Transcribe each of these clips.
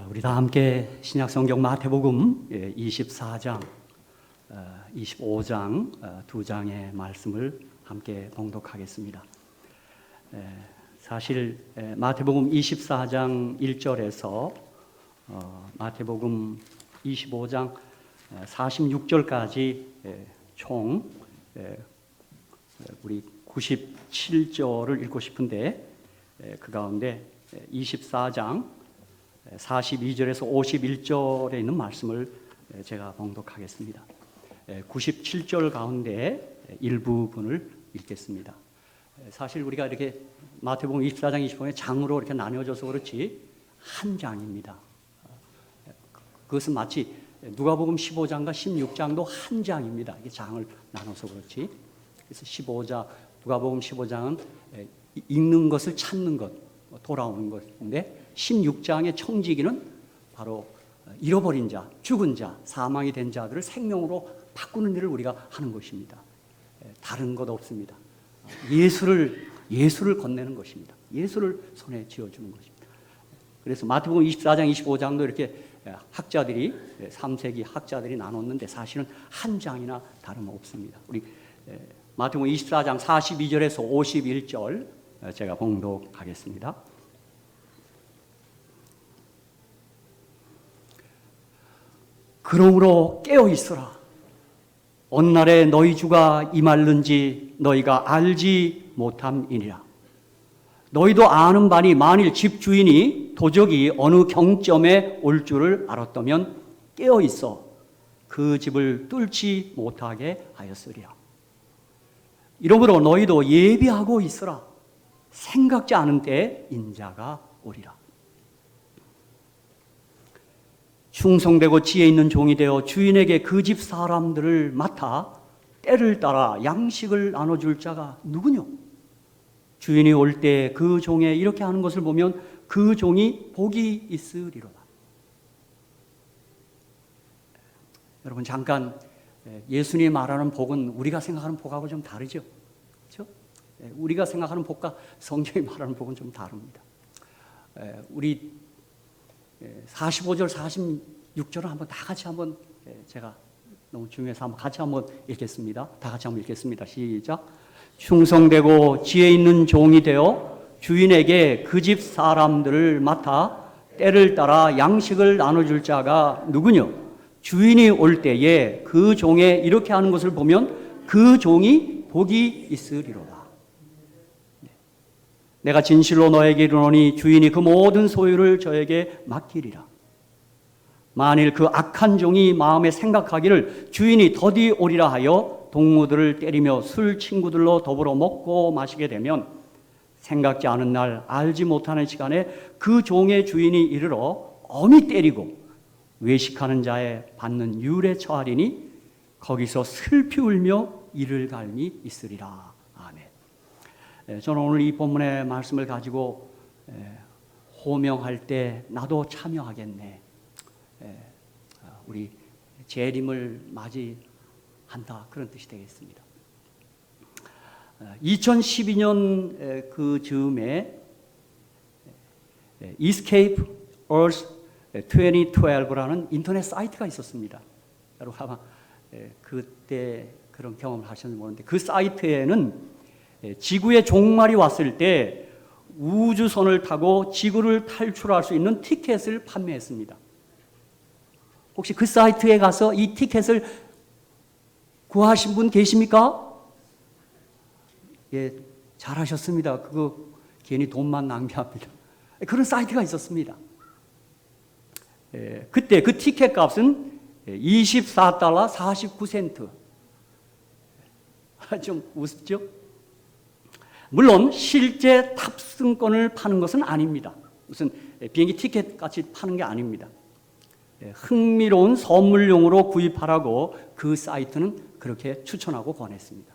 우리 다 함께 신약성경 마태복음 24장, 25장 두 장의 말씀을 함께 봉독하겠습니다. 사실 마태복음 24장 1절에서 마태복음 25장 46절까지 총 우리 97절을 읽고 싶은데 그 가운데 24장 42절에서 51절에 있는 말씀을 제가 봉독하겠습니다. 97절 가운데 일부분을 읽겠습니다. 사실 우리가 이렇게 마태복음 24장 25장에 장으로 이렇게 나뉘어져서 그렇지 한 장입니다. 그것은 마치 누가복음 15장과 16장도 한 장입니다. 이게 장을 나눠서 그렇지. 그래서 15장, 누가복음 15장은 읽는 것을 찾는 것, 돌아오는 것인데 16장의 청지기는 바로 잃어버린 자, 죽은 자, 사망이 된 자들을 생명으로 바꾸는 일을 우리가 하는 것입니다. 다른 것 없습니다. 예수를 건네는 것입니다. 예수를 손에 쥐어주는 것입니다. 그래서 마태복음 24장, 25장도 이렇게 학자들이 3세기 학자들이 나눴는데 사실은 한 장이나 다름없습니다. 우리 마태복음 24장 42절에서 51절 제가 봉독하겠습니다. 그러므로 깨어 있으라. 어느 날에 너희 주가 임할는지 너희가 알지 못함이니라. 너희도 아는 바니 만일 집 주인이 도적이 어느 경점에 올 줄을 알았다면 깨어 있어 그 집을 뚫지 못하게 하였으리라. 이러므로 너희도 예비하고 있으라. 생각지 않은 때에 인자가 오리라. 충성되고 지혜 있는 종이 되어 주인에게 그 집 사람들을 맡아 때를 따라 양식을 나눠줄 자가 누구뇨? 주인이 올 때 그 종에 이렇게 하는 것을 보면 그 종이 복이 있으리로다. 여러분 잠깐 예수님이 말하는 복은 우리가 생각하는 복하고 좀 다르죠? 그렇죠? 우리가 생각하는 복과 성경이 말하는 복은 좀 다릅니다. 우리 45절, 46절은 한번 다 같이 한번 제가 너무 중요해서 한번 같이 한번 읽겠습니다. 다 같이 한번 읽겠습니다. 시작. 충성되고 지혜 있는 종이 되어 주인에게 그 집 사람들을 맡아 때를 따라 양식을 나눠줄 자가 누구뇨? 주인이 올 때에 그 종에 이렇게 하는 것을 보면 그 종이 복이 있으리로다. 내가 진실로 너에게 이르노니 주인이 그 모든 소유를 저에게 맡기리라. 만일 그 악한 종이 마음에 생각하기를 주인이 더디 오리라 하여 동무들을 때리며 술 친구들로 더불어 먹고 마시게 되면 생각지 않은 날 알지 못하는 시간에 그 종의 주인이 이르러 엄히 때리고 외식하는 자에 받는 율에 처하리니 거기서 슬피 울며 이를 갈미 있으리라. 저는 오늘 이 본문의 말씀을 가지고 호명할 때 나도 참여하겠네. 우리 재림을 맞이한다. 그런 뜻이 되겠습니다. 2012년 그 즈음에 Escape Earth 2012라는 인터넷 사이트가 있었습니다. 여러분 아마 그때 그런 경험을 하셨는지 모르는데 그 사이트에는 지구의 종말이 왔을 때 우주선을 타고 지구를 탈출할 수 있는 티켓을 판매했습니다. 혹시 그 사이트에 가서 이 티켓을 구하신 분 계십니까? 예, 잘하셨습니다. 그거 괜히 돈만 낭비합니다. 그런 사이트가 있었습니다. 그때 그 티켓 값은 24달러 49센트. 좀 우습죠? 물론 실제 탑승권을 파는 것은 아닙니다. 무슨 비행기 티켓 같이 파는 게 아닙니다. 흥미로운 선물용으로 구입하라고 그 사이트는 그렇게 추천하고 권했습니다.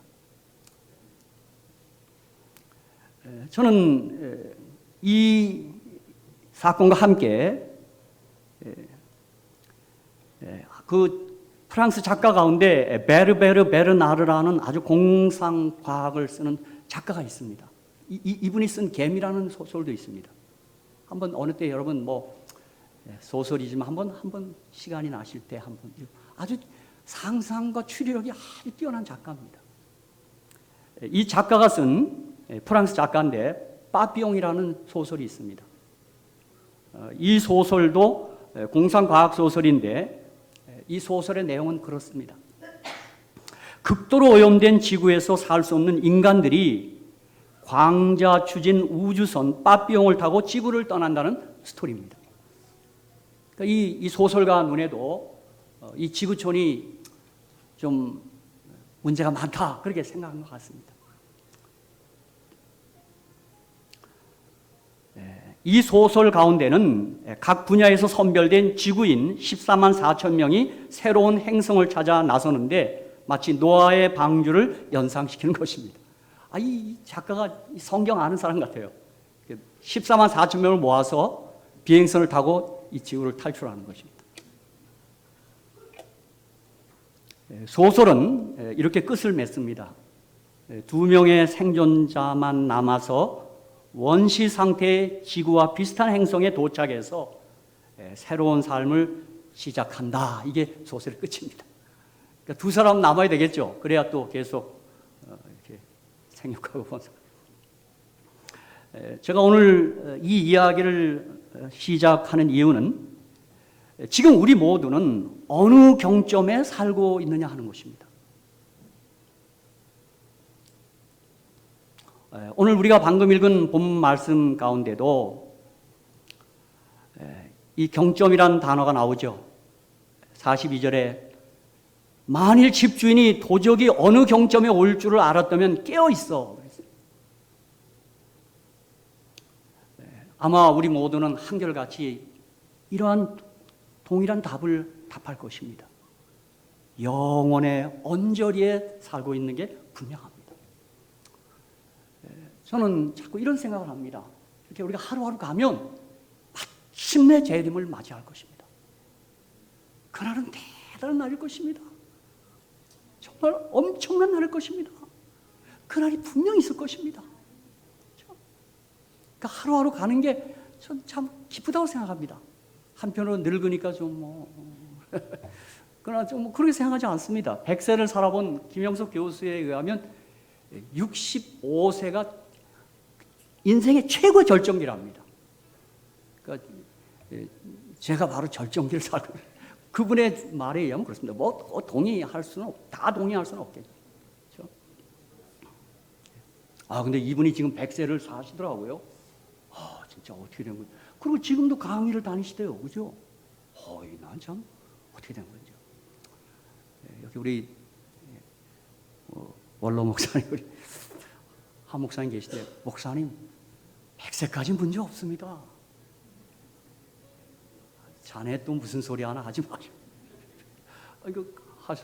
저는 이 사건과 함께 그 프랑스 작가 가운데 베르베르 베르나르라는 아주 공상 과학을 쓰는 작가가 있습니다. 이분이 쓴 개미라는 소설도 있습니다. 한번 어느 때 여러분 소설이지만 한번 시간이 나실 때 한번 아주 상상과 추리력이 아주 뛰어난 작가입니다. 이 작가가 쓴 프랑스 작가인데 빠삐용이라는 소설이 있습니다. 이 소설도 공상과학 소설인데 이 소설의 내용은 그렇습니다. 극도로 오염된 지구에서 살 수 없는 인간들이 광자 추진 우주선 빠삐용을 타고 지구를 떠난다는 스토리입니다. 그러니까 이 소설가 눈에도 이 지구촌이 좀 문제가 많다 그렇게 생각한 것 같습니다. 이 소설 가운데는 각 분야에서 선별된 지구인 14만 4천 명이 새로운 행성을 찾아 나서는데 마치 노아의 방주를 연상시키는 것입니다. 이 작가가 성경 아는 사람 같아요. 14만 4천 명을 모아서 비행선을 타고 이 지구를 탈출하는 것입니다. 소설은 이렇게 끝을 맺습니다. 2명의 생존자만 남아서 원시 상태의 지구와 비슷한 행성에 도착해서 새로운 삶을 시작한다. 이게 소설의 끝입니다. 그러니까 두 사람 남아야 되겠죠. 그래야 또 계속 이렇게 생육하고 번성. 제가 오늘 이 이야기를 시작하는 이유는 지금 우리 모두는 어느 경점에 살고 있느냐 하는 것입니다. 오늘 우리가 방금 읽은 본문 말씀 가운데도 이 경점이라는 단어가 나오죠. 42절에 만일 집주인이 도적이 어느 경점에 올 줄을 알았다면 깨어 있어. 아마 우리 모두는 한결같이 이러한 동일한 답을 답할 것입니다. 영혼의 언저리에 살고 있는 게 분명합니다. 저는 자꾸 이런 생각을 합니다. 이렇게 우리가 하루하루 가면 마침내 재림을 맞이할 것입니다. 그날은 대단한 날일 것입니다. 정말 엄청난 날일 것입니다. 그날이 분명히 있을 것입니다. 그러니까 하루하루 가는 게 전 참 기쁘다고 생각합니다. 한편으로 늙으니까 그러나 그렇게 생각하지 않습니다. 100세를 살아본 김영석 교수에 의하면 65세가 인생의 최고 절정기랍니다. 그러니까 제가 바로 절정기를 살고 그분의 말에 의하면 그렇습니다. 동의할 수는 다 동의할 수는 없겠죠. 근데 이분이 지금 100세를 사시더라고요. 진짜 어떻게 된 거죠? 그리고 지금도 강의를 다니시대요. 그죠? 난 참 어떻게 된 건지. 여기 우리 원로 목사님, 우리 한 목사님 계시대. 목사님, 100세까지 문제 없습니다. 자네 또 무슨 소리 하나 하지 마시고. 이거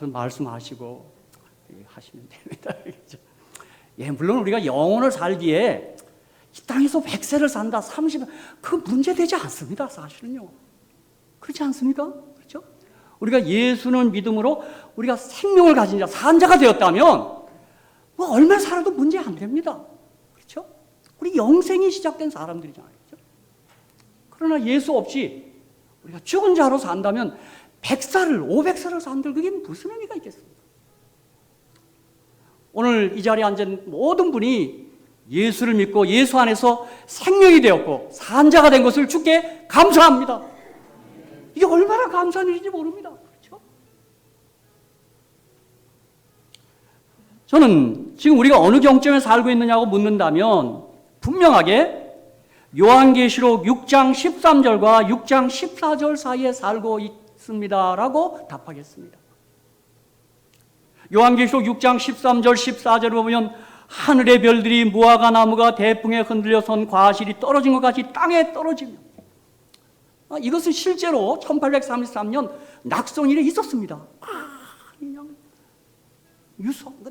말씀하시고 하시면 됩니다. 물론 우리가 영혼을 살기에 이 땅에서 100세를 산다, 30년, 그 문제되지 않습니다, 사실은요. 그렇지 않습니까? 그렇죠? 우리가 예수는 믿음으로 우리가 생명을 가진 자, 산 자가 되었다면, 얼마나 살아도 문제 안 됩니다. 그렇죠? 우리 영생이 시작된 사람들이잖아요. 그렇죠? 그러나 예수 없이 우리가 죽은 자로 산다면, 100살을, 500살을 산들, 그게 무슨 의미가 있겠습니까? 오늘 이 자리에 앉은 모든 분이 예수를 믿고 예수 안에서 생명이 되었고 산 자가 된 것을 주께 감사합니다. 이게 얼마나 감사한 일인지 모릅니다. 그렇죠? 저는 지금 우리가 어느 경점에 살고 있느냐고 묻는다면 분명하게 요한계시록 6장 13절과 6장 14절 사이에 살고 있습니다라고 답하겠습니다. 요한계시록 6장 13절 14절을 보면 하늘의 별들이 무화과 나무가 대풍에 흔들려 선 과실이 떨어진 것 같이 땅에 떨어지며, 이것은 실제로 1833년 낙성일에 있었습니다.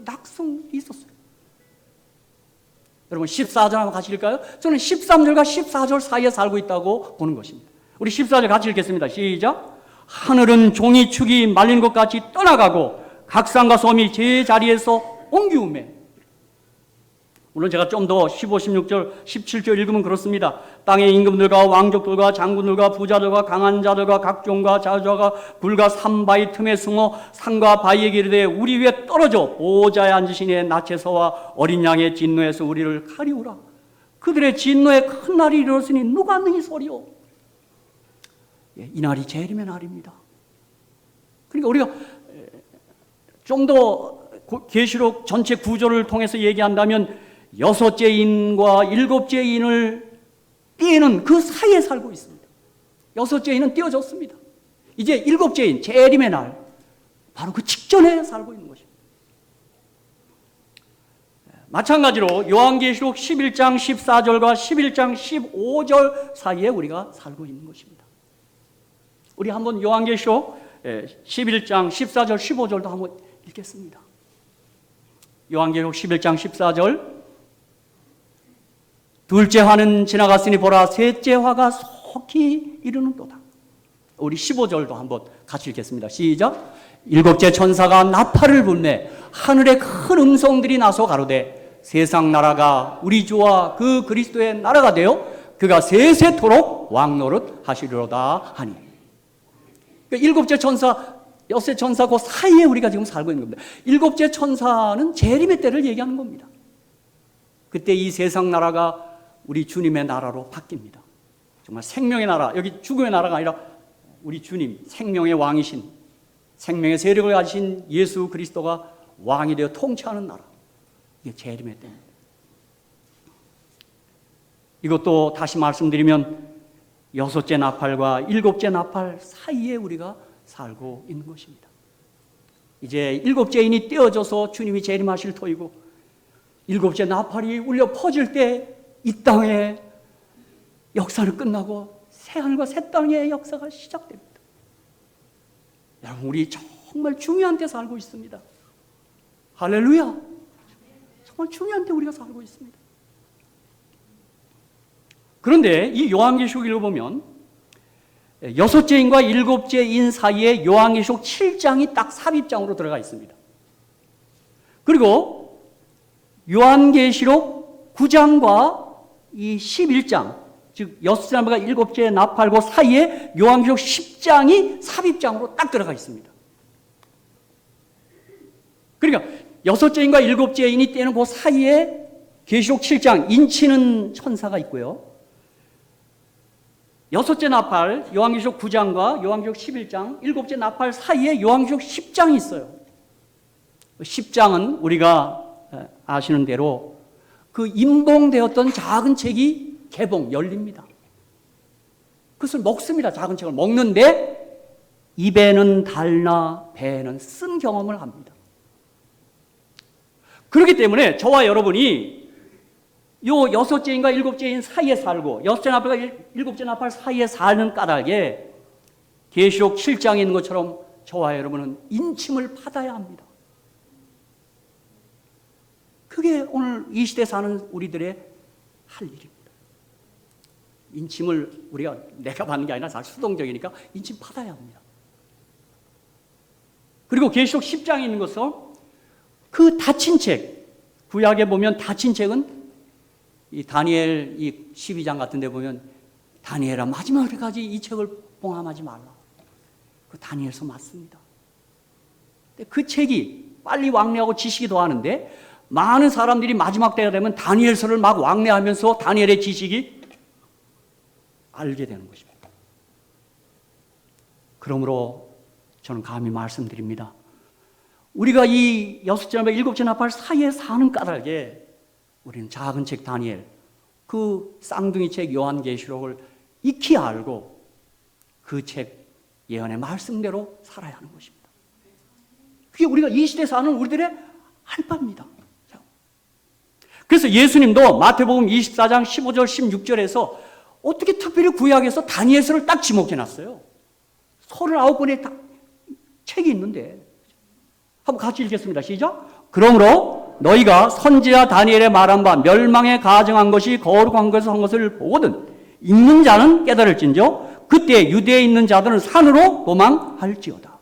낙성이 있었어요. 여러분 14절 한번 같이 읽을까요? 저는 13절과 14절 사이에 살고 있다고 보는 것입니다. 우리 14절 같이 읽겠습니다. 시작. 하늘은 종이 축이 말린 것 같이 떠나가고 각산과 솜이 제 자리에서 옮기우매. 물론 제가 좀 더 15, 16절, 17절 읽으면 그렇습니다. 땅의 임금들과 왕족들과 장군들과 부자들과 강한 자들과 각종과 자주와 굴과 산바위 틈에 숨어 산과 바위에게 이르되 우리 위에 떨어져 보호자에 앉으신 이의 낯에서와 어린 양의 진노에서 우리를 가리우라. 그들의 진노의 큰 날이 이르렀으니 누가 능히 소리요. 이 날이 재림의 날입니다. 그러니까 우리가 좀 더 계시록 전체 구조를 통해서 얘기한다면 여섯째 인과 일곱째 인을 떼는 그 사이에 살고 있습니다. 여섯째 인은 떼어졌습니다. 이제 일곱째 인, 재림의 날, 바로 그 직전에 살고 있는 것입니다. 마찬가지로 요한계시록 11장 14절과 11장 15절 사이에 우리가 살고 있는 것입니다. 우리 한번 요한계시록 11장 14절 15절도 한번 읽겠습니다. 요한계시록 11장 14절 둘째 화는 지나갔으니 보라 셋째 화가 속히 이르는도다. 우리 15절도 한번 같이 읽겠습니다. 시작. 일곱째 천사가 나팔을 불매 하늘에 큰 음성들이 나서 가로되 세상 나라가 우리 주와 그 그리스도의 나라가 되어 그가 세세토록 왕노릇 하시리로다 하니. 그러니까 일곱째 천사, 여섯째 천사 그 사이에 우리가 지금 살고 있는 겁니다. 일곱째 천사는 재림의 때를 얘기하는 겁니다. 그때 이 세상 나라가 우리 주님의 나라로 바뀝니다. 정말 생명의 나라, 여기 죽음의 나라가 아니라 우리 주님, 생명의 왕이신, 생명의 세력을 가지신 예수 그리스도가 왕이 되어 통치하는 나라. 이게 재림의 때입니다. 이것도 다시 말씀드리면 여섯째 나팔과 일곱째 나팔 사이에 우리가 살고 있는 것입니다. 이제 일곱째 인이 떼어져서 주님이 재림하실 터이고 일곱째 나팔이 울려 퍼질 때 이 땅의 역사는 끝나고 새하늘과 새 땅의 역사가 시작됩니다. 여러분, 우리 정말 중요한 때 살고 있습니다. 할렐루야! 정말 중요한 때 우리가 살고 있습니다. 그런데 이 요한계시록 읽어보면 여섯째 인과 일곱째 인 사이에 요한계시록 7장이 딱 삽입장으로 들어가 있습니다. 그리고 요한계시록 9장과 이 11장, 즉 여섯째 나팔과 일곱째 나팔과 사이에 요한계시록 10장이 삽입장으로 딱 들어가 있습니다. 그러니까 여섯째 인과 일곱째 인이 떼는 그 사이에 계시록 7장 인치는 천사가 있고요. 여섯째 나팔 요한계시록 9장과 요한계시록 11장, 일곱째 나팔 사이에 요한계시록 10장이 있어요. 10장은 우리가 아시는 대로 그 임동되었던 작은 책이 개봉, 열립니다. 그것을 먹습니다. 작은 책을 먹는데 입에는 달나 배에는 쓴 경험을 합니다. 그렇기 때문에 저와 여러분이 요 여섯째인과 일곱째인 사이에 살고 여섯째 나팔과 일곱째 나팔 사이에 사는 까닭에 계시록 7장에 있는 것처럼 저와 여러분은 인침을 받아야 합니다. 그게 오늘 이 시대에 사는 우리들의 할 일입니다. 인침을 우리가 내가 받는 게 아니라 잘 수동적이니까 인침 받아야 합니다. 그리고 계시록 10장에 있는 것은 그 닫힌 책, 구약에 보면 닫힌 책은 이 다니엘 이 12장 같은 데 보면 다니엘아 마지막까지 이 책을 봉함하지 말라. 그 다니엘서 맞습니다. 근데 그 책이 빨리 왕래하고 지식이 더하는데 많은 사람들이 마지막 때가 되면 다니엘서를 막 왕래하면서 다니엘의 지식이 알게 되는 것입니다. 그러므로 저는 감히 말씀드립니다. 우리가 이 여섯째 나팔, 일곱째 나팔 사이에 사는 까닭에 우리는 작은 책 다니엘, 그 쌍둥이 책 요한계시록을 익히 알고 그 책 예언의 말씀대로 살아야 하는 것입니다. 그게 우리가 이 시대에 사는 우리들의 할 바입니다. 그래서 예수님도 마태복음 24장 15절 16절에서 어떻게 특별히 구약에서 다니엘서를 딱 지목해놨어요. 39권의 책이 있는데 한번 같이 읽겠습니다. 시작. 그러므로 너희가 선지자 다니엘의 말한 바 멸망에 가증한 것이 거룩한 것을 한 것을 보거든 읽는 자는 깨달을진저 그때 유대에 있는 자들은 산으로 도망할지어다.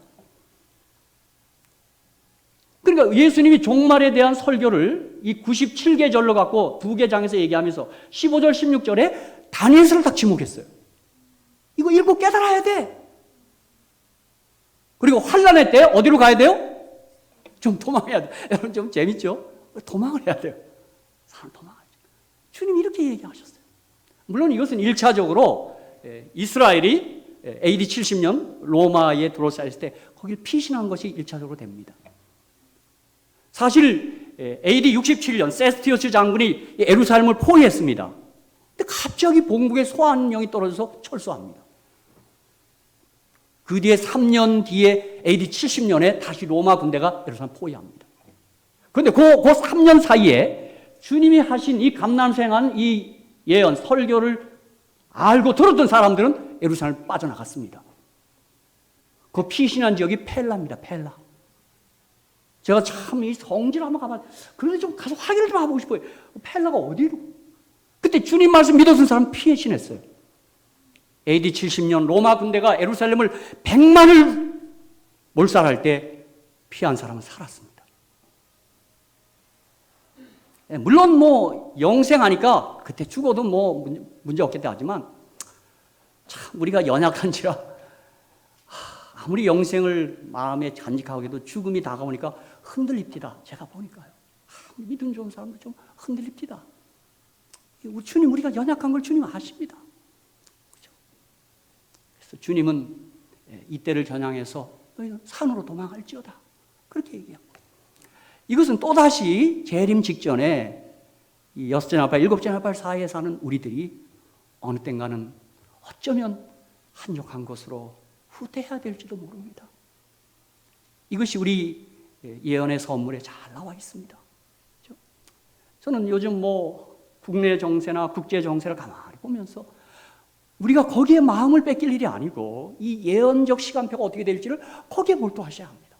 그러니까 예수님이 종말에 대한 설교를 이 97개 절로 갖고 2개 장에서 얘기하면서 15절, 16절에 다니엘서를 딱 지목했어요. 이거 읽고 깨달아야 돼. 그리고 환난의 때 어디로 가야 돼요? 좀 도망해야 돼. 여러분 좀 재밌죠? 도망을 해야 돼요. 사람 도망하죠. 주님이 이렇게 얘기하셨어요. 물론 이것은 1차적으로 이스라엘이 AD 70년 로마에 둘러싸였을 때 거기를 피신한 것이 1차적으로 됩니다. 사실 AD 67년 세스티어스 장군이 예루살렘을 포위했습니다. 근데 갑자기 본국에 소환령이 떨어져서 철수합니다. 그 뒤에 3년 뒤에 AD 70년에 다시 로마 군대가 예루살렘 포위합니다. 그런데 그 3년 사이에 주님이 하신 이 감람생한 이 예언, 설교를 알고 들었던 사람들은 예루살렘을 빠져나갔습니다. 그 피신한 지역이 펠라입니다. 펠라. 제가 참 이 성지를 한번 가면 그래도 좀 가서 확인을 좀 해보고 싶어요. 펠라가 어디로? 그때 주님 말씀 믿었던 사람 피신했어요. AD 70년 로마 군대가 예루살렘을 100만을 몰살할 때 피한 사람은 살았습니다. 물론 뭐 영생하니까 그때 죽어도 뭐 문제 없겠다 하지만 참 우리가 연약한지라 아무리 영생을 마음에 간직하고 해도 죽음이 다가오니까 흔들립니다. 제가 보니까요. 믿음 좋은 사람들 좀 흔들립니다. 주님 우리가 연약한 걸 주님 아십니다. 그렇죠? 그래서 주님은 이때를 겨냥해서 너희는 산으로 도망할지어다. 그렇게 얘기하고 이것은 또다시 재림 직전에 이 6째 나팔, 7째 나팔 사이에 사는 우리들이 어느 땐가는 어쩌면 한적한 것으로 후퇴해야 될지도 모릅니다. 이것이 우리 예언의 선물에 잘 나와 있습니다. 그렇죠? 저는 요즘 뭐 국내 정세나 국제 정세를 가만히 보면서 우리가 거기에 마음을 뺏길 일이 아니고 이 예언적 시간표가 어떻게 될지를 거기에 몰두하셔야 합니다.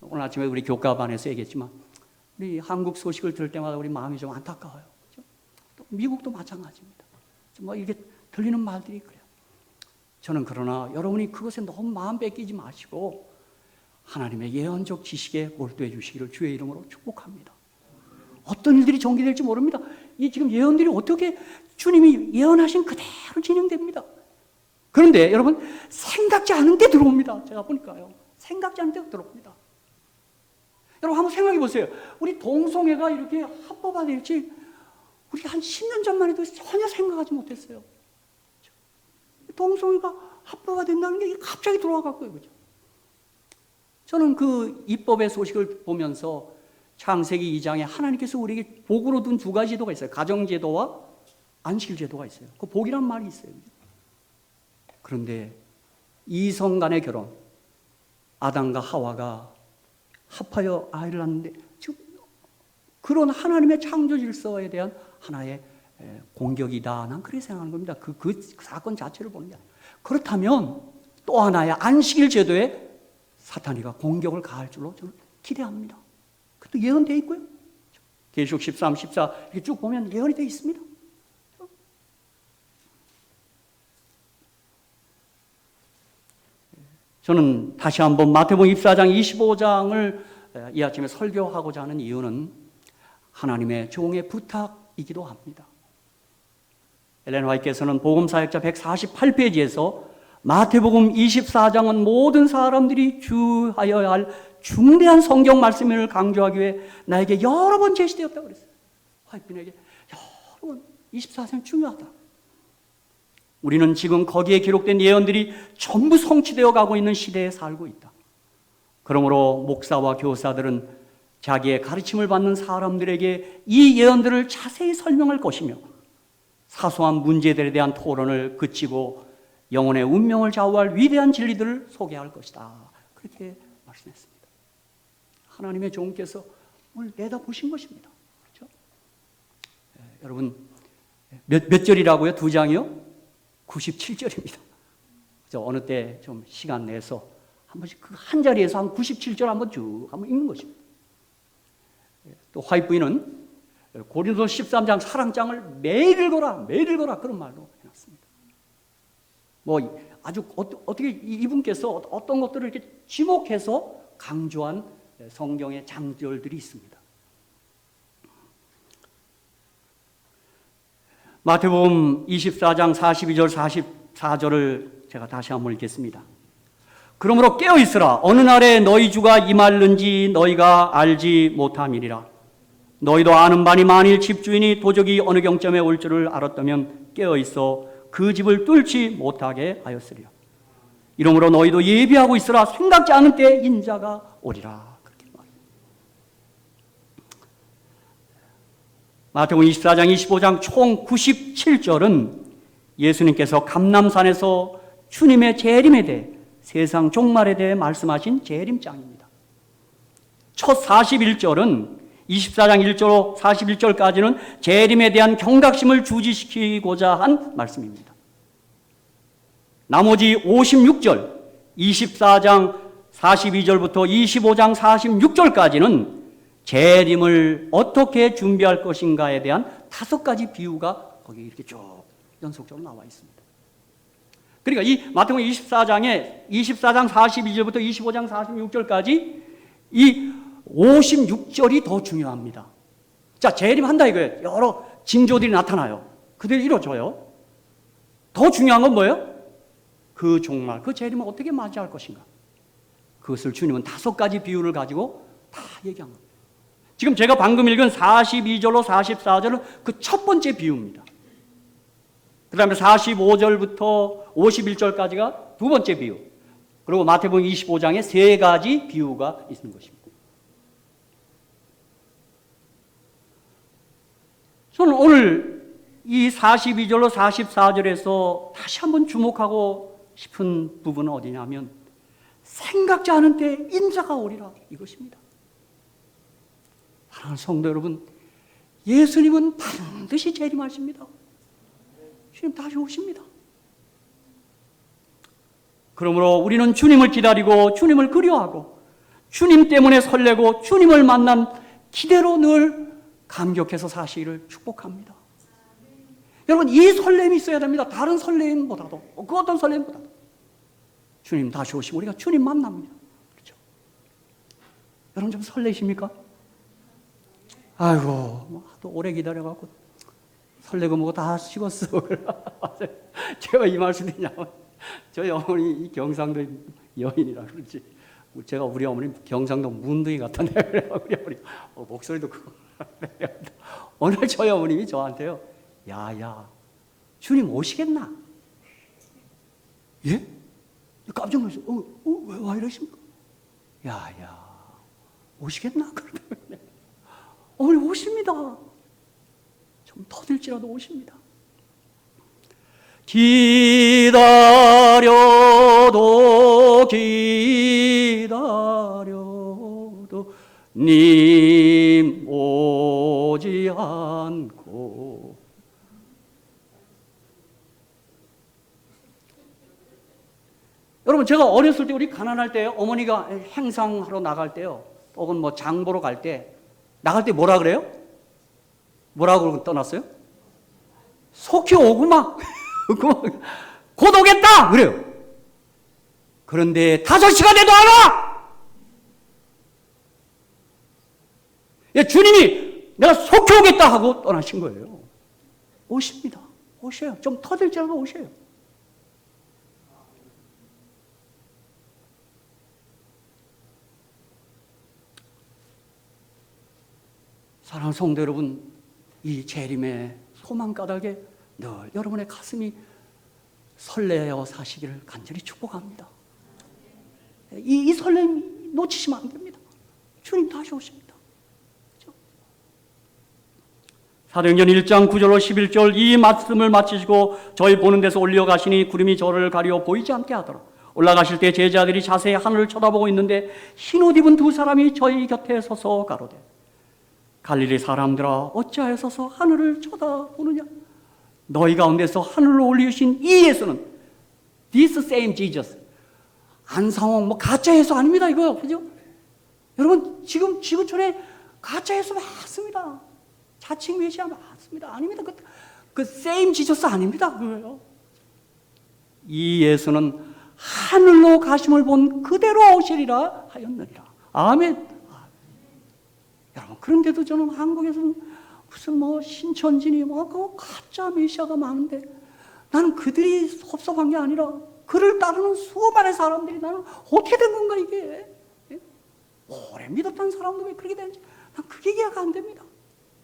오늘 아침에 우리 교과반에서 얘기했지만 우리 한국 소식을 들을 때마다 우리 마음이 좀 안타까워요. 그렇죠? 또 미국도 마찬가지입니다. 뭐 이게 들리는 말들이 그래요. 저는 그러나 여러분이 그것에 너무 마음 뺏기지 마시고 하나님의 예언적 지식에 몰두해 주시기를 주의 이름으로 축복합니다. 어떤 일들이 전개될지 모릅니다. 이 지금 예언들이 어떻게 주님이 예언하신 그대로 진행됩니다. 그런데 여러분 생각지 않은 데 들어옵니다. 제가 보니까요. 생각지 않은 데 들어옵니다. 여러분 한번 생각해 보세요. 우리 동성애가 이렇게 합법화될지 우리가 한 10년 전만 해도 전혀 생각하지 못했어요. 동성애가 합법화된다는 게 갑자기 들어와갖고요. 그죠? 저는 그 입법의 소식을 보면서 창세기 2장에 하나님께서 우리에게 복으로 둔 2가지 제도가 있어요. 가정제도와 안식일제도가 있어요. 그 복이란 말이 있어요. 그런데 이성 간의 결혼, 아담과 하와가 합하여 아이를 낳는데 지금 그런 하나님의 창조 질서에 대한 하나의 공격이다. 난 그렇게 생각하는 겁니다. 그 사건 자체를 보는 게 아니에요. 그렇다면 또 하나의 안식일 제도에 사탄이가 공격을 가할 줄로 저는 기대합니다. 그것도 예언되어 있고요. 계시록 13, 14 이렇게 쭉 보면 예언이 되어 있습니다. 저는 다시 한번 마태복음 24장, 25장을 이 아침에 설교하고자 하는 이유는 하나님의 종의 부탁이기도 합니다. 엘렌 화이트께서는 복음사역자 148페이지에서 마태복음 24장은 모든 사람들이 주의하여야 할 중대한 성경 말씀을 강조하기 위해 나에게 여러 번 제시되었다고 그랬어요. 화이트에게 여러 번 24장이 중요하다. 우리는 지금 거기에 기록된 예언들이 전부 성취되어 가고 있는 시대에 살고 있다. 그러므로 목사와 교사들은 자기의 가르침을 받는 사람들에게 이 예언들을 자세히 설명할 것이며 사소한 문제들에 대한 토론을 그치고 영혼의 운명을 좌우할 위대한 진리들을 소개할 것이다. 그렇게 말씀했습니다. 하나님의 종께서 오늘 내다보신 것입니다. 그렇죠? 여러분 몇 절이라고요? 2장이요? 97절입니다. 어느 때 좀 시간 내서 한 번씩 그 한 자리에서 한 97절 한번 쭉 한번 읽는 것입니다. 또 화이트 부인은 고린도서 13장 사랑장을 매일 읽어라, 매일 읽어라 그런 말로 해놨습니다. 뭐 아주 어떻게 이분께서 어떤 것들을 이렇게 지목해서 강조한 성경의 장절들이 있습니다. 마태복음 24장 42절 44절을 제가 다시 한번 읽겠습니다. 그러므로 깨어있으라. 어느 날에 너희 주가 임할는지 너희가 알지 못함이리라. 너희도 아는 바니 만일 집주인이 도적이 어느 경점에 올 줄을 알았다면 깨어있어 그 집을 뚫지 못하게 하였으리라. 이러므로 너희도 예비하고 있으라. 생각지 않은 때에 인자가 오리라. 그렇게 말합니다. 마태복음 24장 25장 총 97절은 예수님께서 감람산에서 주님의 재림에 대해 세상 종말에 대해 말씀하신 재림장입니다. 첫 41절은 24장 1절 41절까지는 재림에 대한 경각심을 주지시키고자 한 말씀입니다. 나머지 56절 24장 42절부터 25장 46절까지는 재림을 어떻게 준비할 것인가에 대한 5가지 비유가 거기 이렇게 쭉 연속적으로 나와 있습니다. 그러니까 이 마태복음 24장 42절부터 25장 46절까지 이 56절이 더 중요합니다. 자, 재림한다 이거예요. 여러 징조들이 나타나요. 그대로 이루어져요. 더 중요한 건 뭐예요? 그 종말, 그 재림을 어떻게 맞이할 것인가. 그것을 주님은 5가지 비유를 가지고 다 얘기한 겁니다. 지금 제가 방금 읽은 42절로 44절은 그 첫 번째 비유입니다. 그 다음에 45절부터 51절까지가 두 번째 비유. 그리고 마태복음 25장에 3가지 비유가 있는 것입니다. 저는 오늘 이 42절로 44절에서 다시 한번 주목하고 싶은 부분은 어디냐면 생각지 않은 때에 인자가 오리라 이것입니다. 사랑하는 성도 여러분, 예수님은 반드시 재림하십니다. 주님 다시 오십니다. 그러므로 우리는 주님을 기다리고 주님을 그리워하고 주님 때문에 설레고 주님을 만난 기대로 늘 감격해서 사시기를 축복합니다. 여러분, 이 설렘이 있어야 됩니다. 다른 설렘보다도, 그 어떤 설렘보다도. 주님 다시 오시면 우리가 주님 만납니다. 그렇죠? 여러분 좀 설레십니까? 아이고, 또 오래 기다려갖고 설레고 뭐고 다 식었어. 제가 이 말씀 드리냐면, 저희 어머니 이 경상도 여인이라 그러지. 제가 우리 어머니 경상도 문둥이 같았네. 우리 어머니 목소리도 크고. 오늘 저희 어머님이 저한테요, 야야, 주님 오시겠나? 예? 깜짝 놀랐어요. 왜 와 이러십니까? 야야, 오시겠나? 그러더니 어머니 오십니다. 좀 더딜지라도 오십니다. 기다려도 님 오지 않고. 여러분, 제가 어렸을 때 우리 가난할 때 어머니가 행상하러 나갈 때요, 혹은 뭐 장 보러 갈 때, 나갈 때 뭐라 그래요? 뭐라고 떠났어요? 속히 오구마. 곧 오겠다 그래요. 그런데 5시가 돼도 안 와. 예, 주님이 내가 속히 오겠다 하고 떠나신 거예요. 오십니다. 오셔요. 좀 터질지라도 오셔요. 사랑하는 성도 여러분, 이 재림의 소망 까닭에 늘 여러분의 가슴이 설레어 사시기를 간절히 축복합니다. 이 설렘 놓치시면 안 됩니다. 주님 다시 오십니다. 그렇죠? 사도행전 1장 9절로 11절 이 말씀을 마치시고 저희 보는 데서 올려가시니 구름이 저를 가려 보이지 않게 하더라. 올라가실 때 제자들이 자세히 하늘을 쳐다보고 있는데 흰옷 입은 2사람이 저희 곁에 서서 가로되 갈릴리 사람들아 어찌하여 서서 하늘을 쳐다보느냐. 너희 가운데서 하늘로 올리신 이 예수는 This same Jesus, 안상홍 뭐 가짜 예수 아닙니다. 이거 그죠? 여러분, 지금 지구촌에 가짜 예수 많습니다. 자칭 메시아 많습니다. 아닙니다. 그 same Jesus 아닙니다. 그거요. 이 예수는 하늘로 가심을 본 그대로 오시리라 하였느니라. 아멘. 여러분, 그런데도 저는 한국에서는 무슨 뭐 신천지니 뭐 그 가짜 메시아가 많은데 나는 그들이 섭섭한 게 아니라 그를 따르는 수많은 사람들이 나는 어떻게 된 건가 이게. 예? 오래 믿었던 사람도 왜 그렇게 되는지 난 그게 이해가 안 됩니다.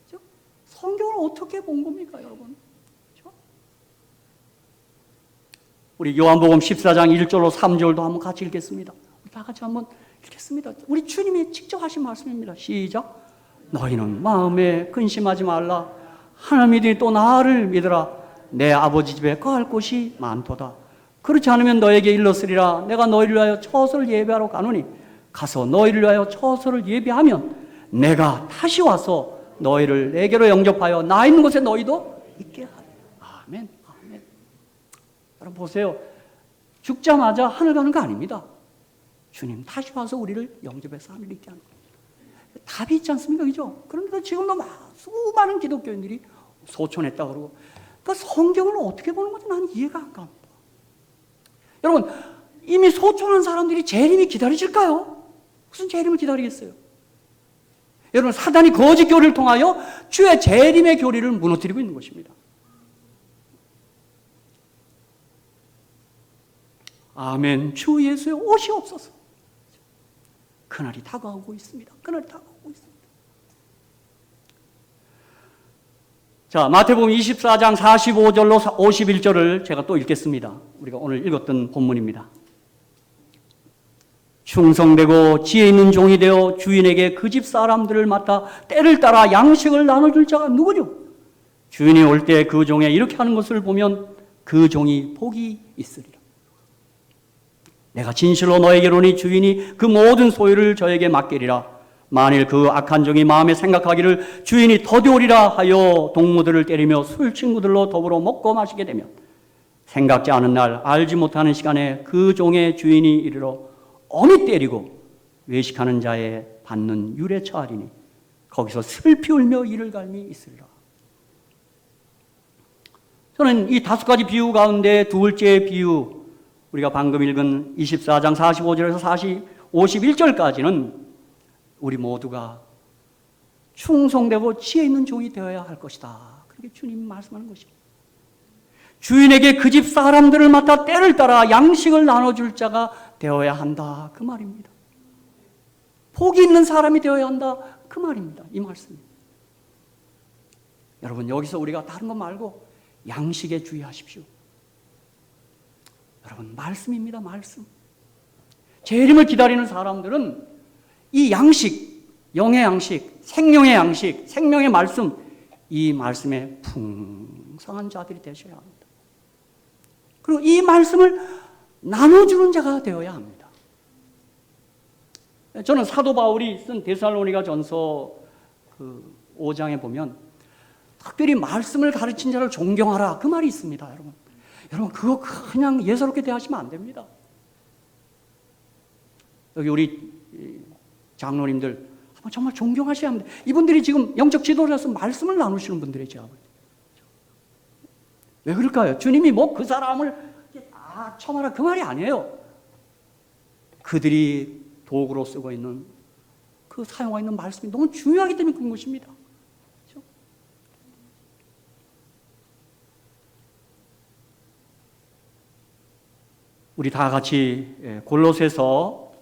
그렇죠? 성경을 어떻게 본 겁니까 여러분? 그렇죠? 우리 요한복음 14장 1절로 3절도 한번 같이 읽겠습니다. 우리 다 같이 한번 읽겠습니다. 우리 주님이 직접 하신 말씀입니다. 시작. 너희는 마음에 근심하지 말라. 하나님 믿으니 또 나를 믿으라. 내 아버지 집에 거할 곳이 많도다. 그렇지 않으면 너에게 일렀으리라. 내가 너희를 위하여 처소를 예비하러 가노니 가서 너희를 위하여 처소를 예비하면 내가 다시 와서 너희를 내게로 영접하여 나 있는 곳에 너희도 있게 하리. 아멘. 아멘. 여러분 보세요. 죽자마자 하늘 가는 거 아닙니다. 주님 다시 와서 우리를 영접해서 하늘 있게 하는 겁니다. 답이 있지 않습니까? 그죠? 그런데 지금도 수많은 기독교인들이 소천했다 그러고, 그 성경을 어떻게 보는 건지 나는 이해가 안 갑니다. 여러분, 이미 소천한 사람들이 재림이 기다려질까요? 무슨 재림을 기다리겠어요? 여러분, 사단이 거짓 교리를 통하여 주의 재림의 교리를 무너뜨리고 있는 것입니다. 아멘. 주 예수의 옷이 없어서 그날이 다가오고 있습니다. 그날이 다가오고 있습니다. 자, 마태복음 24장 45절로 51절을 제가 또 읽겠습니다. 우리가 오늘 읽었던 본문입니다. 충성되고 지혜 있는 종이 되어 주인에게 그 집 사람들을 맡아 때를 따라 양식을 나눠줄 자가 누구뇨? 주인이 올 때 그 종에 이렇게 하는 것을 보면 그 종이 복이 있으리라. 내가 진실로 너에게 이르노니 주인이 그 모든 소유를 저에게 맡기리라. 만일 그 악한 종이 마음에 생각하기를 주인이 더디오리라 하여 동무들을 때리며 술 친구들로 더불어 먹고 마시게 되면 생각지 않은 날 알지 못하는 시간에 그 종의 주인이 이르러 엄히 때리고 외식하는 자에 받는 율에 처하리니 거기서 슬피 울며 이를 갈미 있으리라. 저는 이 5가지 비유 가운데 둘째 비유, 우리가 방금 읽은 24장 45절에서 51절까지는 우리 모두가 충성되고 지혜 있는 종이 되어야 할 것이다. 그렇게 주님이 말씀하는 것입니다. 주인에게 그 집 사람들을 맡아 때를 따라 양식을 나눠줄 자가 되어야 한다. 그 말입니다. 복이 있는 사람이 되어야 한다. 그 말입니다. 이 말씀입니다. 여러분, 여기서 우리가 다른 거 말고 양식에 주의하십시오. 여러분, 말씀입니다. 말씀. 재림을 기다리는 사람들은 이 양식, 영의 양식, 생명의 양식, 생명의 말씀, 이 말씀에 풍성한 자들이 되셔야 합니다. 그리고 이 말씀을 나눠주는 자가 되어야 합니다. 저는 사도 바울이 쓴 데살로니가 전서 5장에 보면 특별히 말씀을 가르친 자를 존경하라, 그 말이 있습니다. 여러분 그거 그냥 예사롭게 대하시면 안 됩니다. 여기 우리 장로님들 정말 존경하셔야 합니다. 이분들이 지금 영적 지도자로서 말씀을 나누시는 분들이죠. 왜 그럴까요? 주님이 뭐 그 사람을 쳐마라 그 말이 아니에요. 그들이 도구로 쓰고 있는 그 사용하고 있는 말씀이 너무 중요하기 때문에 그런 것입니다. 그렇죠? 우리 다 같이 골로새서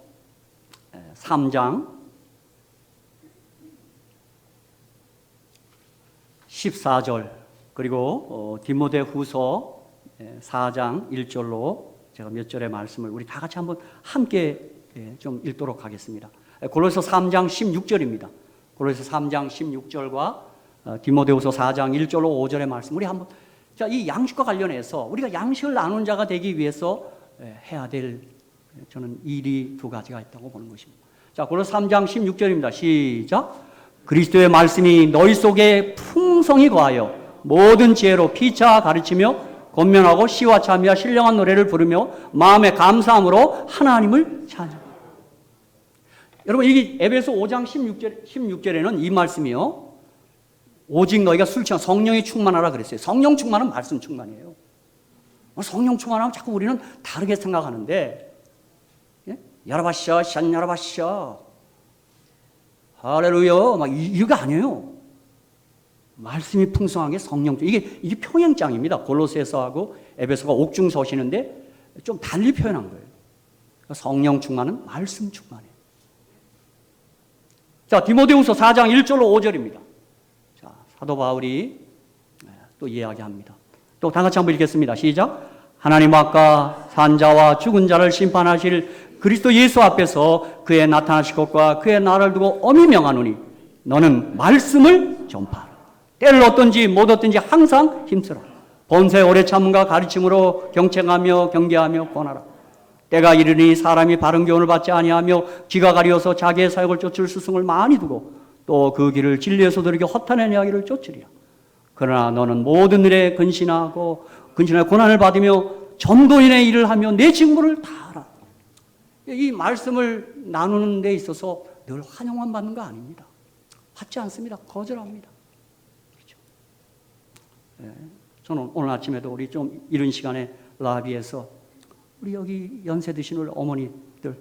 3장 14절 그리고 디모데후서 4장 1절로 제가 몇 절의 말씀을 우리 다 같이 한번 함께 좀 읽도록 하겠습니다. 골로새 3장 16절입니다. 골로새 3장 16절과 디모데후서 4장 1절로 5절의 말씀 우리 한번, 자, 이 양식과 관련해서 우리가 양식을 나눈 자가 되기 위해서 해야 될 저는 일이 두 가지가 있다고 보는 것입니다. 자, 골로새 3장 16절입니다. 시작. 그리스도의 말씀이 너희 속에 풍성히 거하여 모든 지혜로 피차 가르치며 권면하고 시와 참여와 신령한 노래를 부르며 마음의 감사함으로 하나님을 찬양. 여러분, 이게 에베소 5장 16절에는 이 말씀이요, 오직 너희가 술 취한 성령이 충만하라 그랬어요. 성령 충만은 말씀 충만이에요. 성령 충만하면 자꾸 우리는 다르게 생각하는데, 야라바샤 샨 야라바샤 할렐루야 막 이거 아니에요. 말씀이 풍성하게 성령 이게 평행장입니다. 골로새서하고 에베소가 옥중 서시는데 좀 달리 표현한 거예요. 그러니까 성령 충만은 말씀 충만이에요. 자, 디모데후서 4장 1절로 5절입니다. 자, 사도 바울이 또 이야기합니다. 또 다 같이 한번 읽겠습니다. 시작. 하나님 앞과 산자와 죽은 자를 심판하실 그리스도 예수 앞에서 그의 나타나실 것과 그의 날을 두고 엄히 명하노니 너는 말씀을 전파하라. 때를 얻든지 못 얻든지 항상 힘쓰라. 본세 오래 참음과 가르침으로 경책하며 경계하며 권하라. 때가 이르니 사람이 바른 교훈을 받지 아니하며 귀가 가리어서 자기의 사역을 쫓을 스승을 많이 두고 또 그 길을 진리에서 들이게 허탄한 이야기를 쫓으리라. 그러나 너는 모든 일에 근신하고 고난을 받으며 전도인의 일을 하며 내 직무를 다하라. 이 말씀을 나누는 데 있어서 늘 환영만 받는 거 아닙니다. 받지 않습니다. 거절합니다. 그렇죠? 네. 저는 오늘 아침에도 우리 좀 이른 시간에 라비에서 우리 여기 연세 드신 우리 어머니들,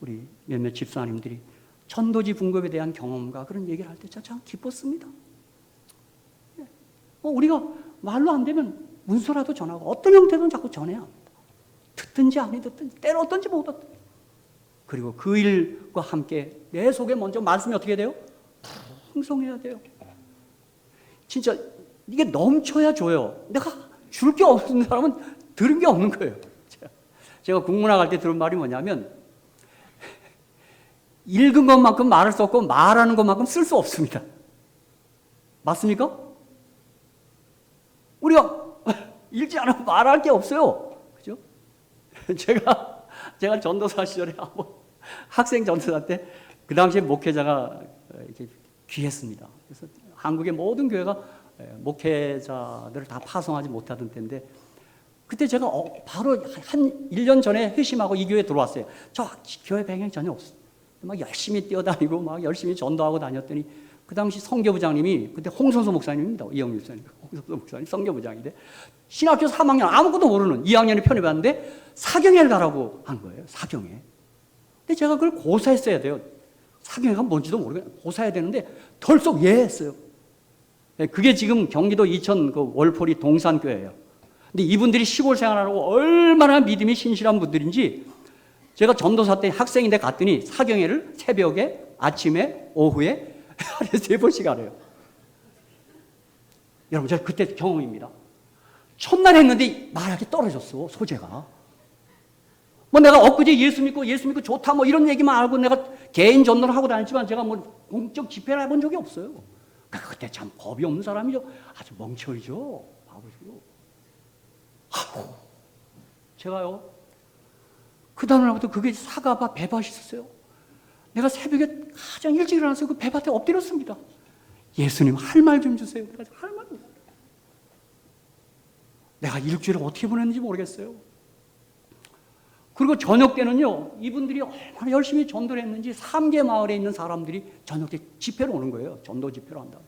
우리 몇몇 집사님들이 전도지 분급에 대한 경험과 그런 얘기를 할 때 참 기뻤습니다. 우리가 말로 안 되면 문서라도 전하고 어떤 형태든 자꾸 전해야 합니다. 듣든지 아니 듣든지 때로 어떤지 못 얻든지. 그리고 그 일과 함께 내 속에 먼저 말씀이 어떻게 돼요? 풍성해야 돼요. 진짜 이게 넘쳐야 줘요. 내가 줄 게 없는 사람은 들은 게 없는 거예요. 제가 국문학 할 때 들은 말이 뭐냐면 읽은 것만큼 말할 수 없고 말하는 것만큼 쓸 수 없습니다. 맞습니까? 우리가 읽지 않으면 말할 게 없어요. 그죠? 제가 전도사 시절에 한번 학생 전도사 때 그 당시에 목회자가 이렇게 귀했습니다. 그래서 한국의 모든 교회가 목회자들을 다 파송하지 못하던 때인데 그때 제가 바로 한 1년 전에 회심하고 이 교회에 들어왔어요. 저 교회 배경이 전혀 없어요. 막 열심히 뛰어다니고 막 열심히 전도하고 다녔더니 그 당시 성교부장님이 그때 홍선수 목사님입니다. 이영민 목사님. 홍선수 목사님 성교부장인데 신학교 3학년 아무것도 모르는 2학년에 편입했는데 사경회를 가라고 한 거예요. 사경회. 근데 제가 그걸 고사했어야 돼요. 사경회가 뭔지도 모르겠어요. 고사해야 되는데 덜썩 예 했어요. 그게 지금 경기도 이천 그 월포리 동산교회예요. 근데 이분들이 시골 생활하고 얼마나 믿음이 신실한 분들인지 제가 전도사 때 학생인데 갔더니 사경회를 새벽에 아침에 오후에 하루에 3번씩 하래요. 여러분 제가 그때 경험입니다. 첫날 했는데 말하기 떨어졌어. 소재가. 뭐 내가 엊그제 예수 믿고 좋다 뭐 이런 얘기만 알고 내가 개인 전도를 하고 다녔지만 제가 뭐 공적 집회를 해본 적이 없어요. 그때 참 겁이 없는 사람이죠. 아주 멍청이죠. 바보죠. 아이고, 제가요 그 다음날부터 그게 사과밭 배밭이 있었어요. 내가 새벽에 가장 일찍 일어나서 그 배밭에 엎드렸습니다. 예수님 할 말 좀 주세요. 할 말. 내가 일주일을 어떻게 보냈는지 모르겠어요. 그리고 저녁 때는요, 이분들이 얼마나 열심히 전도를 했는지 3개 마을에 있는 사람들이 저녁 때 집회로 오는 거예요. 전도 집회로 한다.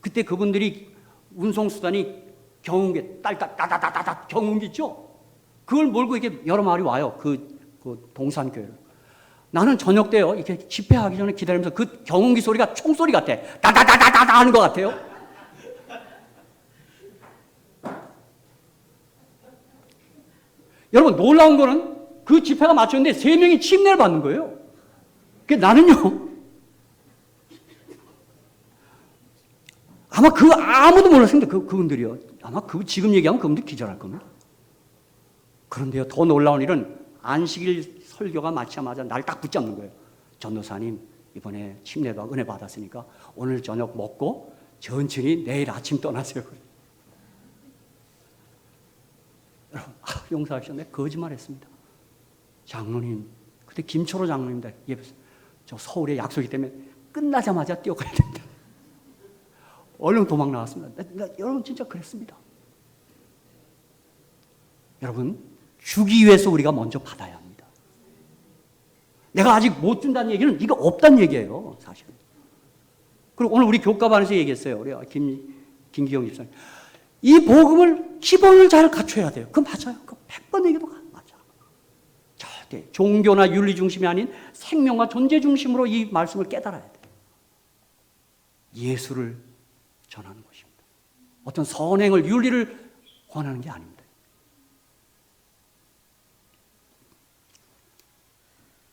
그때 그분들이 운송수단이 경운기, 따다다다다다 경운기 있죠? 그걸 몰고 이렇게 여러 마을이 와요. 그 동산교회를. 나는 저녁 때요, 이렇게 집회하기 전에 기다리면서 그 경운기 소리가 총소리 같아. 다다다다다다 하는 것 같아요. 여러분, 놀라운 거는 그 집회가 마쳤는데 3명이 침례를 받는 거예요. 나는요, 아마 아무도 몰랐습니다. 그분들이요. 아마 지금 얘기하면 그분들 기절할 겁니다. 그런데요, 더 놀라운 일은 안식일 설교가 마치자마자 날 딱 붙잡는 거예요. 전도사님, 이번에 침례받고 은혜 받았으니까 오늘 저녁 먹고 천천히 내일 아침 떠나세요. 여러분, 용서하시네. 거짓말했습니다. 장로님, 그때 김초로 장로님입니다. 저 서울에 약속이기 때문에 끝나자마자 뛰어가야 됩니다. 얼른 도망 나왔습니다. 여러분 진짜 그랬습니다. 여러분, 주기 위해서 우리가 먼저 받아야 합니다. 내가 아직 못 준다는 얘기는 이거 없다는 얘기예요, 사실은. 그리고 오늘 우리 교과반에서 얘기했어요. 우리 김기영 집사님. 이 복음을 기본을 잘 갖춰야 돼요. 그거 맞아요. 그 100번 얘기도 맞아. 절대 종교나 윤리 중심이 아닌 생명과 존재 중심으로 이 말씀을 깨달아야 돼요. 예수를 전하는 거예요. 어떤 선행을, 윤리를 원하는 게 아닙니다.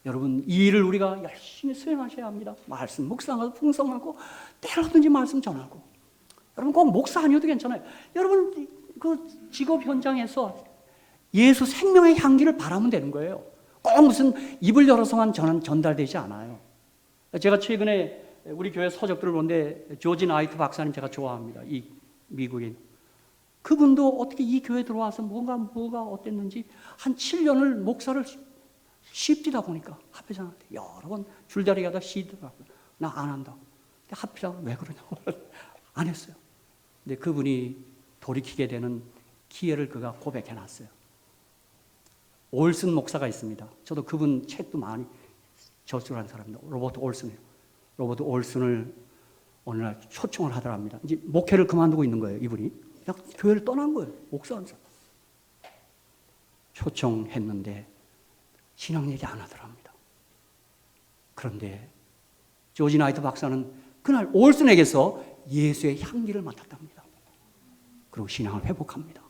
여러분, 이 일을 우리가 열심히 수행하셔야 합니다. 말씀 묵상하고 풍성하고 때로든지 말씀 전하고. 여러분 꼭 목사 아니어도 괜찮아요. 여러분 그 직업 현장에서 예수 생명의 향기를 바라면 되는 거예요. 꼭 무슨 입을 열어서만 전달되지 않아요. 제가 최근에 우리 교회 서적들을 보는데 조지 나이트 박사님 제가 좋아합니다. 이 미국인. 그분도 어떻게 이 교회 들어와서 뭐가 어땠는지 한 7년을 목사를 쉽디다 보니까 하필장한테 여러 번 줄다리기 하다 쉬더라고요. 나 안 한다. 근데 하필장 왜 그러냐고 안 했어요. 근데 그분이 돌이키게 되는 기회를 그가 고백해 놨어요. 올슨 목사가 있습니다. 저도 그분 책도 많이 저술한 사람입니다. 로버트 올슨이에요. 로버트 올슨을 어느 날 초청을 하더랍니다. 이제 목회를 그만두고 있는 거예요, 이분이. 그냥 교회를 떠난 거예요, 목사하면서. 초청했는데 신앙 얘기 안 하더랍니다. 그런데 조지 나이트 박사는 그날 올슨에게서 예수의 향기를 맡았답니다. 그리고 신앙을 회복합니다.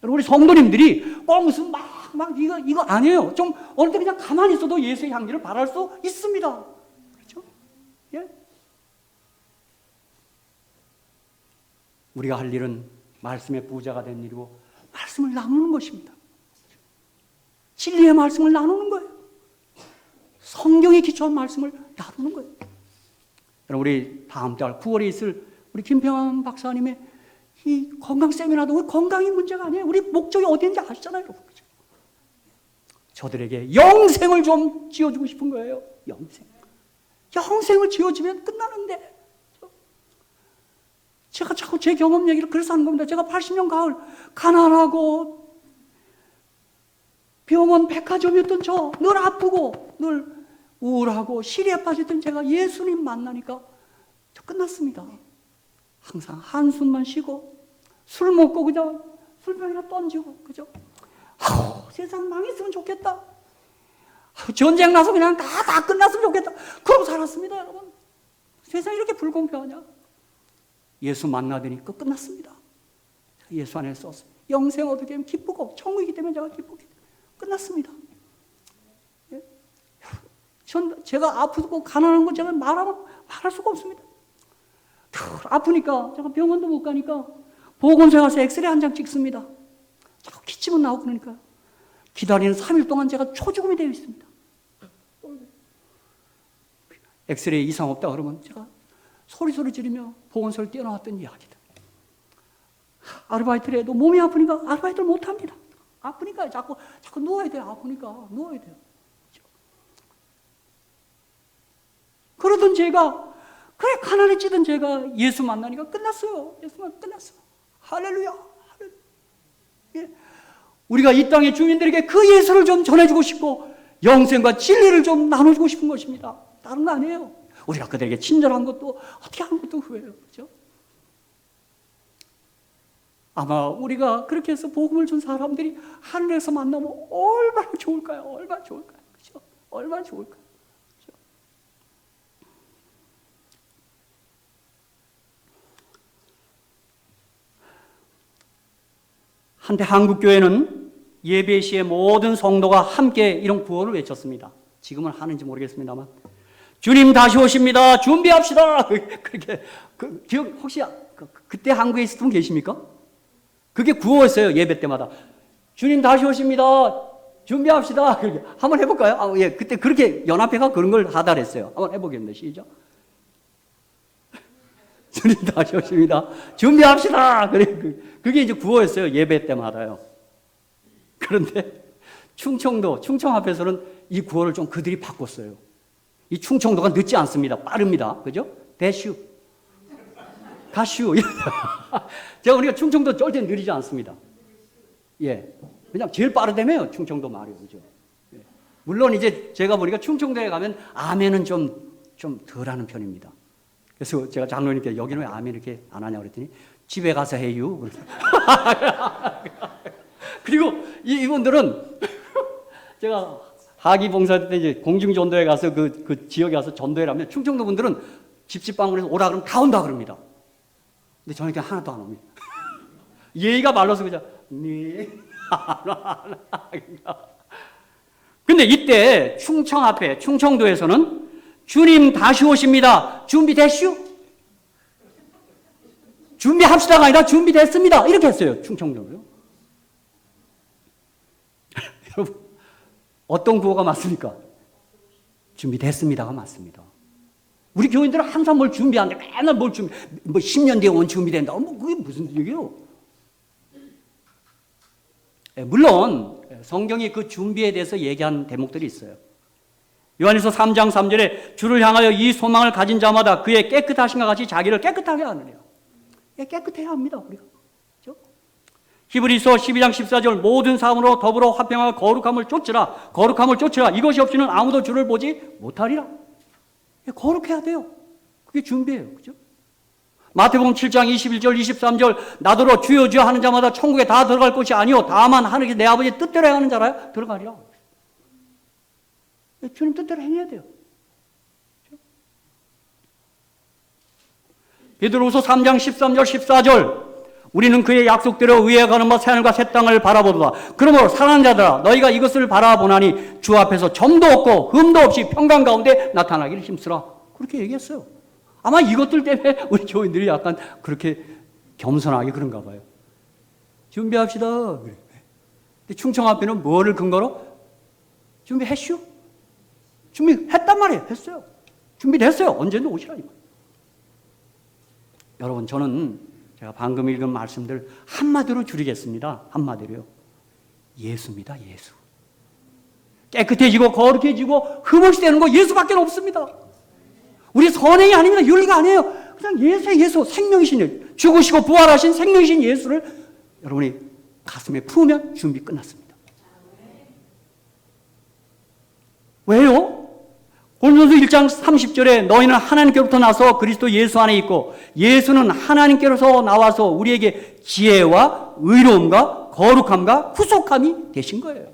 여러분, 우리 성도님들이 무슨 이거 아니에요. 좀 어느 때 그냥 가만히 있어도 예수의 향기를 바랄 수 있습니다. 그렇죠? 예? 우리가 할 일은 말씀의 부자가 된 일이고 말씀을 나누는 것입니다. 진리의 말씀을 나누는 거예요. 성경에 기초한 말씀을 나누는 거예요. 여러분, 우리 다음 달 9월에 있을 우리 김평환 박사님의 이 건강 세미나도 우리 건강이 문제가 아니에요. 우리 목적이 어디인지 아시잖아요, 여러분. 저들에게 영생을 좀 지어주고 싶은 거예요. 영생을 지어주면 끝나는데. 제가 자꾸 제 경험 얘기를 그래서 하는 겁니다. 제가 80년 가을 가난하고 병원 백화점이었던 저, 늘 아프고 늘 우울하고 시리에 빠졌던 제가 예수님 만나니까 저 끝났습니다. 항상 한숨만 쉬고 술 먹고 그냥 술병이나 던지고, 그죠? 세상 망했으면 좋겠다. 전쟁 나서 그냥 다 끝났으면 좋겠다. 그러고 살았습니다, 여러분. 세상이 이렇게 불공평하냐? 예수 만나더니 끝났습니다. 예수 안에서 영생 얻게 하면 기쁘고 천국이기 때문에 제가 기쁘게 끝났습니다. 예? 제가 아프고 가난한 건 제가 말할 수가 없습니다. 아프니까 제가 병원도 못 가니까 보건소에 가서 엑스레이 한 장 찍습니다. 자꾸 기침은 나오고 그러니까 기다리는 3일 동안 제가 초죽음이 되어 있습니다. 엑스레이 이상 없다 그러면 제가 소리 지르며 보건소를 뛰어나왔던 이야기다. 아르바이트를 해도 몸이 아프니까 아르바이트를 못합니다. 아프니까 자꾸 누워야 돼요. 아프니까 누워야 돼요. 그러던 제가, 그래 가난해지던 제가 예수 만나니까 끝났어요. 예수만 끝났어. 할렐루야. 예. 우리가 이 땅의 주민들에게 그 예수를 좀 전해주고 싶고 영생과 진리를 좀 나눠주고 싶은 것입니다. 다른 거 아니에요. 우리가 그들에게 친절한 것도 어떻게 하는 것도 후회해요. 그렇죠? 아마 우리가 그렇게 해서 복음을 준 사람들이 하늘에서 만나면 얼마나 좋을까요? 얼마나 좋을까요? 그렇죠? 얼마나 좋을까요? 그렇죠? 한때 한국교회는 예배 시에 모든 성도가 함께 이런 구호를 외쳤습니다. 지금은 하는지 모르겠습니다만, 주님 다시 오십니다. 준비합시다. 그렇게 기억 혹시 그때 한국에 있었던 분 계십니까? 그게 구호였어요. 예배 때마다 주님 다시 오십니다. 준비합시다. 그렇게 한번 해볼까요? 예, 그때 그렇게 연합회가 그런 걸 하다 그랬어요. 한번 해보겠습니다. 시작. 주님 다시 오십니다. 준비합시다. 그게 이제 구호였어요. 예배 때마다요. 그런데 충청 앞에서는 이 구호를 좀 그들이 바꿨어요. 이 충청도가 늦지 않습니다. 빠릅니다. 그죠? 대슈, 가슈. 제가 보니까 충청도 절대 느리지 않습니다. 예. 그냥 제일 빠르다며요. 충청도 말이요. 그죠? 예. 물론 이제 제가 보니까 충청도에 가면 아멘은 좀 덜 하는 편입니다. 그래서 제가 장로님께 여기는 왜 아멘 이렇게 안 하냐고 그랬더니 집에 가서 해요. 그리고 이분들은 제가 하기 봉사 때 이제 공중전도에 가서 그 지역에 가서 전도회를 하면 충청도 분들은 집집방문해서 오라 그러면 다 온다 그럽니다. 근데 저녁에 하나도 안 옵니다. 예의가 말라서 그냥 네. 근데 이때 충청 앞에 충청도에서는 주님 다시 오십니다. 준비됐슈? 준비합시다가 아니라 준비됐습니다. 이렇게 했어요. 충청도로요. 여러분 어떤 구호가 맞습니까? 준비됐습니다가 맞습니다. 우리 교인들은 항상 뭘 준비하는데 맨날 뭘 준비, 뭐 10년 뒤에 온 준비된다. 뭐 그게 무슨 얘기예요? 물론 성경이 그 준비에 대해서 얘기한 대목들이 있어요. 요한일서 3장 3절에 주를 향하여 이 소망을 가진 자마다 그의 깨끗하신과 같이 자기를 깨끗하게 하느냐. 깨끗해야 합니다. 우리가. 그렇죠? 히브리서 12장 14절 모든 사람으로 더불어 화평하고 거룩함을 쫓으라. 거룩함을 쫓으라. 이것이 없이는 아무도 주를 보지 못하리라. 거룩해야 돼요. 그게 준비예요. 그죠? 마태복음 7장 21절 23절 나더러 주여 주여 하는 자마다 천국에 다 들어갈 것이 아니요 다만 하늘에 내 아버지의 뜻대로 행하는 자라 들어가리라. 주님 뜻대로 행해야 돼요. 그렇죠? 베드로후서 3장 13절 14절 우리는 그의 약속대로 의에 가는 바 새하늘과 새 땅을 바라보도다. 그러므로 사랑하는 자들아 너희가 이것을 바라보나니 주 앞에서 점도 없고 흠도 없이 평강 가운데 나타나기를 힘쓰라. 그렇게 얘기했어요. 아마 이것들 때문에 우리 교인들이 약간 그렇게 겸손하게 그런가 봐요. 준비합시다. 그래. 근데 충청 앞에는 뭐를 근거로? 준비했슈? 준비했단 말이에요. 했어요. 준비됐어요. 언제든 오시라. 여러분 저는 제가 방금 읽은 말씀들 한마디로 줄이겠습니다. 한마디로요. 예수입니다. 예수. 깨끗해지고 거룩해지고 흠없이 되는 거 예수밖에 없습니다. 우리 선행이 아닙니다. 윤리가 아니에요. 그냥 예수의 예수, 생명이신 죽으시고 부활하신 생명이신 예수를 여러분이 가슴에 품으면 준비 끝났습니다. 왜요? 고린도서 1장 30절에 너희는 하나님께로부터 나서 그리스도 예수 안에 있고 예수는 하나님께로서 나와서 우리에게 지혜와 의로움과 거룩함과 후속함이 되신 거예요.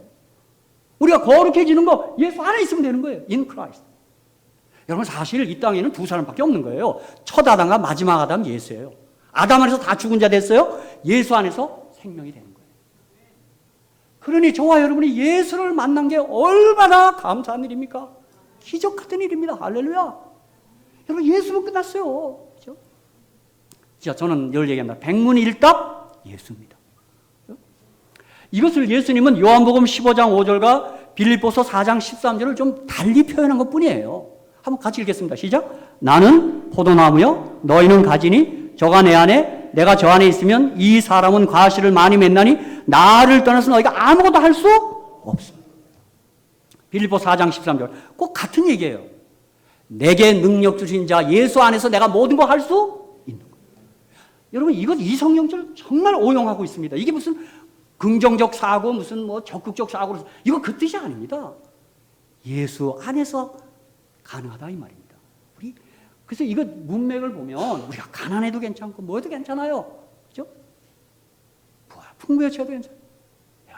우리가 거룩해지는 거 예수 안에 있으면 되는 거예요. In Christ. 여러분 사실 이 땅에는 두 사람밖에 없는 거예요. 첫 아담과 마지막 아담 예수예요. 아담 안에서 다 죽은 자 됐어요. 예수 안에서 생명이 되는 거예요. 그러니 저와 여러분이 예수를 만난 게 얼마나 감사한 일입니까? 기적 같은 일입니다. 할렐루야. 여러분 예수면 끝났어요. 그렇죠? 자, 저는 늘 얘기합니다. 백문일답 예수입니다. 그렇죠? 이것을 예수님은 요한복음 15장 5절과 빌립보서 4장 13절을 좀 달리 표현한 것뿐이에요. 한번 같이 읽겠습니다. 시작. 나는 포도나무요 너희는 가지니 저가 내 안에 내가 저 안에 있으면 이 사람은 과실을 많이 맺나니 나를 떠나서 너희가 아무것도 할 수 없습니다. 빌립보 4장 13절 꼭 같은 얘기예요. 내게 능력 주신 자 예수 안에서 내가 모든 거 할 수 있는 거예요. 여러분 이 성경절 정말 오용하고 있습니다. 이게 무슨 긍정적 사고 무슨 뭐 적극적 사고 이거 그 뜻이 아닙니다. 예수 안에서 가능하다 이 말입니다. 그래서 이거 문맥을 보면 우리가 가난해도 괜찮고 뭐해도 괜찮아요. 그죠? 풍부해져도 괜찮아요.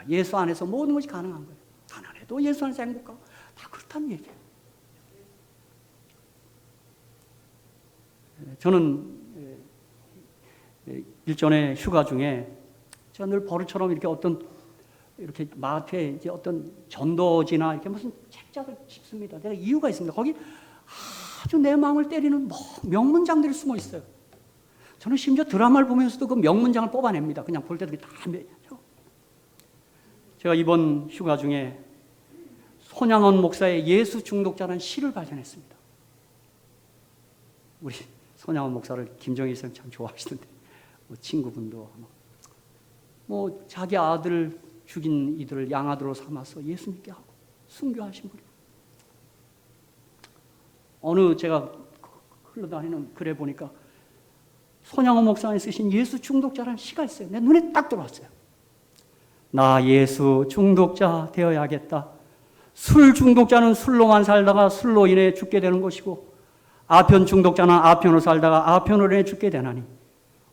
예수 안에서 모든 것이 가능한 거예요. 가난해도 예수 안에서 행복하고 다 그렇다는 얘기예요. 저는 일전에 휴가 중에 제가 늘 버릇처럼 이렇게 마트에 이제 어떤 전도지나 이렇게 무슨 책자를 짚습니다. 내가 이유가 있습니다. 거기 아주 내 마음을 때리는 명문장들이 숨어 있어요. 저는 심지어 드라마를 보면서도 그 명문장을 뽑아냅니다. 그냥 볼 때도 다. 제가 이번 휴가 중에 손양원 목사의 예수 중독자라는 시를 발견했습니다. 우리 손양원 목사를 김정일 선생님 참 좋아하시는데 친구분도 자기 아들 죽인 이들을 양아들로 삼아서 예수 믿게 하고 순교하신 분이 어느 제가 흘러다니는 글에 보니까 손양원 목사님 쓰신 예수 중독자라는 시가 있어요. 내 눈에 딱 들어왔어요. 나 예수 중독자 되어야겠다. 술 중독자는 술로만 살다가 술로 인해 죽게 되는 것이고 아편 중독자는 아편으로 살다가 아편으로 인해 죽게 되나니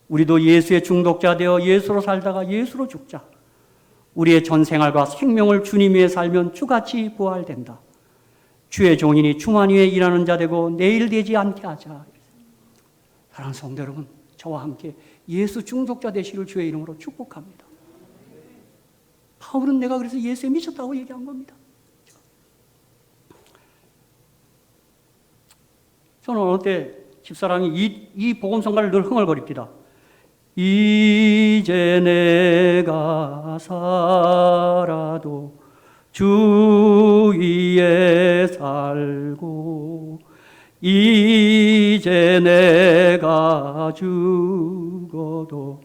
우리도 예수의 중독자 되어 예수로 살다가 예수로 죽자. 우리의 전 생활과 생명을 주님 위해 살면 주같이 부활된다. 주의 종이니 주만 위에 일하는 자 되고 내일 되지 않게 하자. 사랑하는 성도 여러분, 저와 함께 예수 중독자 되시기를 주의 이름으로 축복합니다. 바울은 내가 그래서 예수에 미쳤다고 얘기한 겁니다. 저는 어느 때 집사람이 이 복음성가를 늘 흥얼거립니다. 이제 내가 살아도 주 위에 살고 이제 내가 죽어도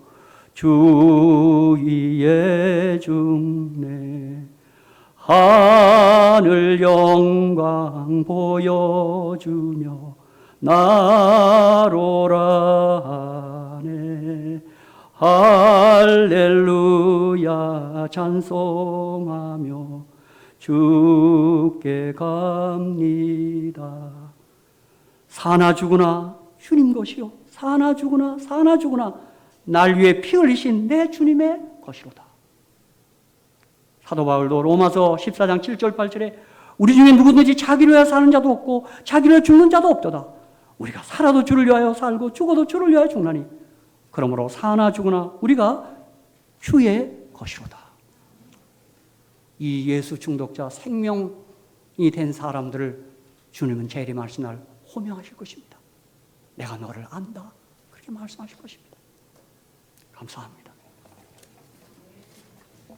주 위에 죽네. 하늘 영광 보여주며 나로라 하네. 할렐루야 찬송하며 주께 갑니다. 사나 죽으나 주님 것이요 사나 죽으나 사나 죽으나 날 위해 피 흘리신 내 주님의 것이로다. 사도 바울도 로마서 14장 7절 8절에 우리 중에 누구든지 자기를 위하여 사는 자도 없고 자기를 위하여 죽는 자도 없도다. 우리가 살아도 주를 위하여 살고 죽어도 주를 위하여 죽나니 그러므로 사나 죽으나 우리가 주의 것이로다. 이 예수 중독자 생명이 된 사람들을 주님은 재림하신 날 호명하실 것입니다. 내가 너를 안다. 그렇게 말씀하실 것입니다. 감사합니다.